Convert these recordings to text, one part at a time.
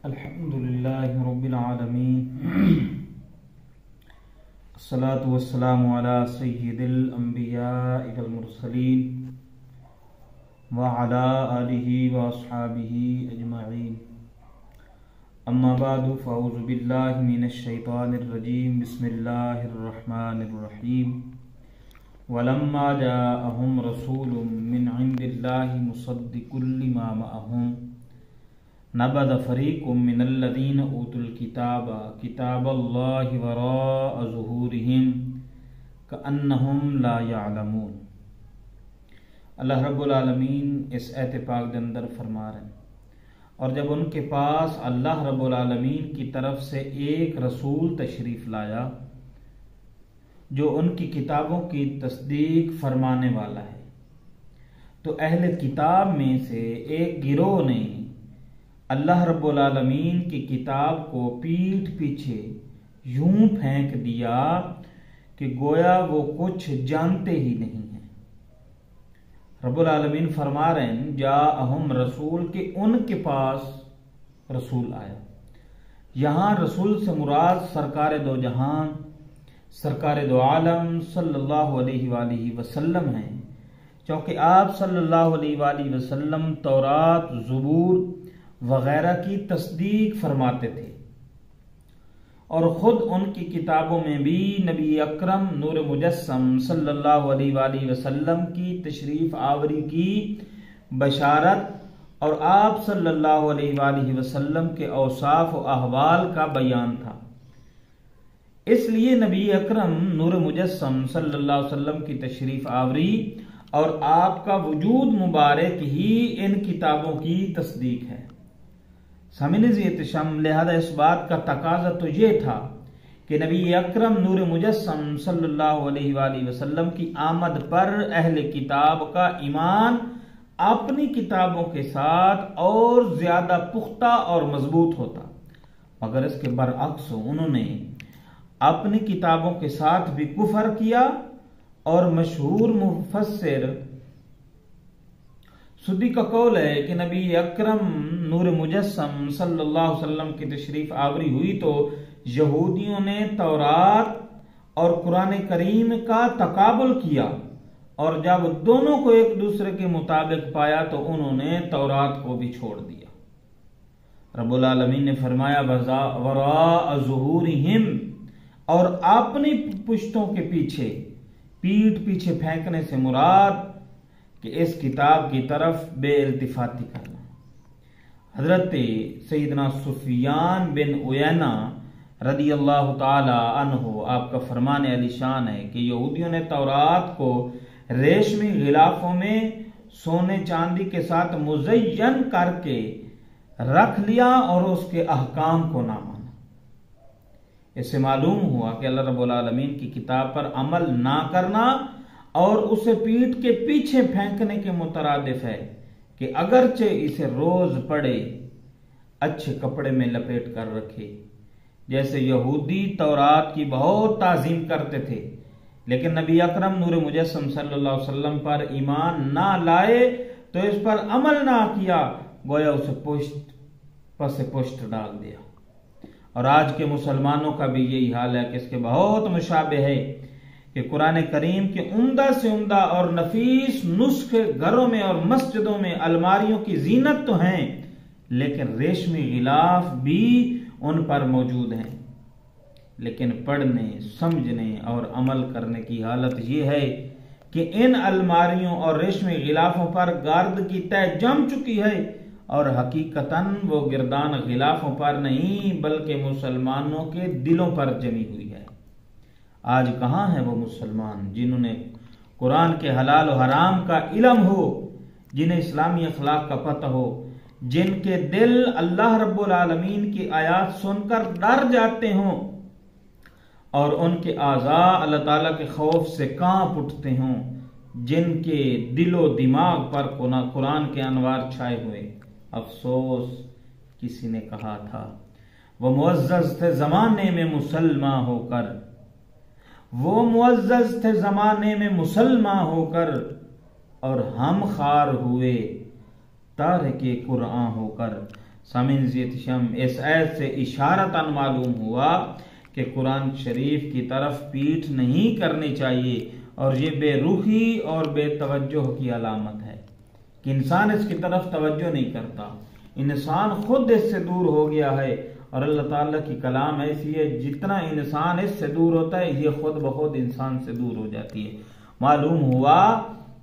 الحمدللہ رب العالمین الصلاة والسلام علی سید الانبیاء والمرسلین وعلی آلہ واصحابہ اجمعین اما بعد فاعوذ باللہ من الشیطان الرجیم بسم اللہ الرحمن الرحیم ولما جاءہم رسول من عند اللہ مصدق لما معہم نبذ فریق من الذین اوتوا الکتاب کتاب اللہ وراء ظہورہم کأنہم لا یعلمون۔ اللہ رب العالمین اس ایت پاک کے اندر فرما رہے ہیں، اور جب ان کے پاس اللہ رب العالمین کی طرف سے ایک رسول تشریف لایا جو ان کی کتابوں کی تصدیق فرمانے والا ہے، تو اہل کتاب میں سے ایک گروہ نے اللہ رب العالمین کی کتاب کو پیٹھ پیچھے یوں پھینک دیا کہ گویا وہ کچھ جانتے ہی نہیں ہیں۔ رب العالمین فرما رہے ہیں جاءہم رسول، کہ ان کے پاس رسول آیا۔ یہاں رسول سے مراد سرکار دو جہان، سرکار دو عالم صلی اللہ علیہ وآلہ وسلم ہیں، چونکہ آپ صلی اللہ علیہ وآلہ وسلم تورات، زبور وغیرہ کی تصدیق فرماتے تھے، اور خود ان کی کتابوں میں بھی نبی اکرم نور مجسم صلی اللہ علیہ وآلہ وسلم کی تشریف آوری کی بشارت اور آپ صلی اللہ علیہ وآلہ وسلم کے اوصاف و احوال کا بیان تھا۔ اس لیے نبی اکرم نور مجسم صلی اللہ علیہ وسلم کی تشریف آوری اور آپ کا وجود مبارک ہی ان کتابوں کی تصدیق ہے۔ سامعین احترام، لہذا اس بات کا تقاضا تو یہ تھا کہ نبی اکرم نور مجسم صلی اللہ علیہ وآلہ وسلم کی آمد پر اہل کتاب کا ایمان اپنی کتابوں کے ساتھ اور زیادہ پختہ اور مضبوط ہوتا، مگر اس کے برعکس انہوں نے اپنی کتابوں کے ساتھ بھی کفر کیا، اور مشہور مفسر سدی کا قول ہے کہ نبی اکرم نور مجسم صلی اللہ علیہ وسلم کی تشریف آوری ہوئی تو یہودیوں نے تورات اور قرآن کریم کا تقابل کیا، اور جب دونوں کو ایک دوسرے کے مطابق پایا تو انہوں نے تورات کو بھی چھوڑ دیا۔ رب العالمین نے فرمایا وراء ظہورہم، اور اپنی پشتوں کے پیچھے، پیٹھ پیچھے پھینکنے سے مراد کہ اس کتاب کی طرف بے التفاتی کرنا۔ حضرت سیدنا سفیان بن عیینہ رضی اللہ تعالی عنہ، آپ کا فرمان علی شان ہے کہ یہودیوں نے تورات کو ریشمی غلافوں میں سونے چاندی کے ساتھ مزین کر کے رکھ لیا اور اس کے احکام کو نہ مانا۔ اس سے معلوم ہوا کہ اللہ رب العالمین کی کتاب پر عمل نہ کرنا اور اسے پیٹھ کے پیچھے پھینکنے کے مترادف ہے کہ اگرچہ اسے روز پڑھے، اچھے کپڑے میں لپیٹ کر رکھے، جیسے یہودی تورات کی بہت تعظیم کرتے تھے، لیکن نبی اکرم نور مجسم صلی اللہ علیہ وسلم پر ایمان نہ لائے تو اس پر عمل نہ کیا، گویا اسے پشت ڈال دیا۔ اور آج کے مسلمانوں کا بھی یہی حال ہے کہ اس کے بہت مشابہ ہے کہ قرآن کریم کے عمدہ سے عمدہ اور نفیس نسخے گھروں میں اور مسجدوں میں الماریوں کی زینت تو ہیں، لیکن ریشمی غلاف بھی ان پر موجود ہیں، لیکن پڑھنے، سمجھنے اور عمل کرنے کی حالت یہ ہے کہ ان الماریوں اور ریشمی غلافوں پر گرد کی تہ جم چکی ہے، اور حقیقتاً وہ گردان غلافوں پر نہیں بلکہ مسلمانوں کے دلوں پر جمی ہوئی ہے۔ آج کہاں ہیں وہ مسلمان جنہوں نے قرآن کے حلال و حرام کا علم ہو، جنہیں اسلامی اخلاق کا پتہ ہو، جن کے دل اللہ رب العالمین کی آیات سن کر ڈر جاتے ہوں اور ان کے اعضاء اللہ تعالیٰ کے خوف سے کانپ اٹھتے ہوں، جن کے دل و دماغ پر قرآن کے انوار چھائے ہوئے۔ افسوس، کسی نے کہا تھا وہ معزز تھے زمانے میں مسلمان ہو کر، وہ معزز تھے زمانے میں مسلمان ہو کر، اور ہم خار ہوئے تارک قرآن ہو کر۔ سامعین عزیز شم اس آیت سے اشارتاً معلوم ہوا کہ قرآن شریف کی طرف پیٹھ نہیں کرنی چاہیے، اور یہ بے روحی اور بے توجہ کی علامت ہے کہ انسان اس کی طرف توجہ نہیں کرتا، انسان خود اس سے دور ہو گیا ہے، اور اللہ تعالیٰ کی کلام ایسی ہے جتنا انسان اس سے دور ہوتا ہے یہ خود بخود انسان سے دور ہو جاتی ہے۔ معلوم ہوا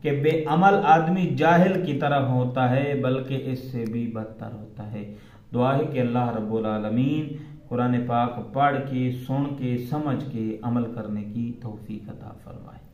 کہ بے عمل آدمی جاہل کی طرف ہوتا ہے، بلکہ اس سے بھی بدتر ہوتا ہے۔ دعا ہے کہ اللہ رب العالمین قرآن پاک پڑھ کے، سن کے، سمجھ کے عمل کرنے کی توفیق عطا فرمائے۔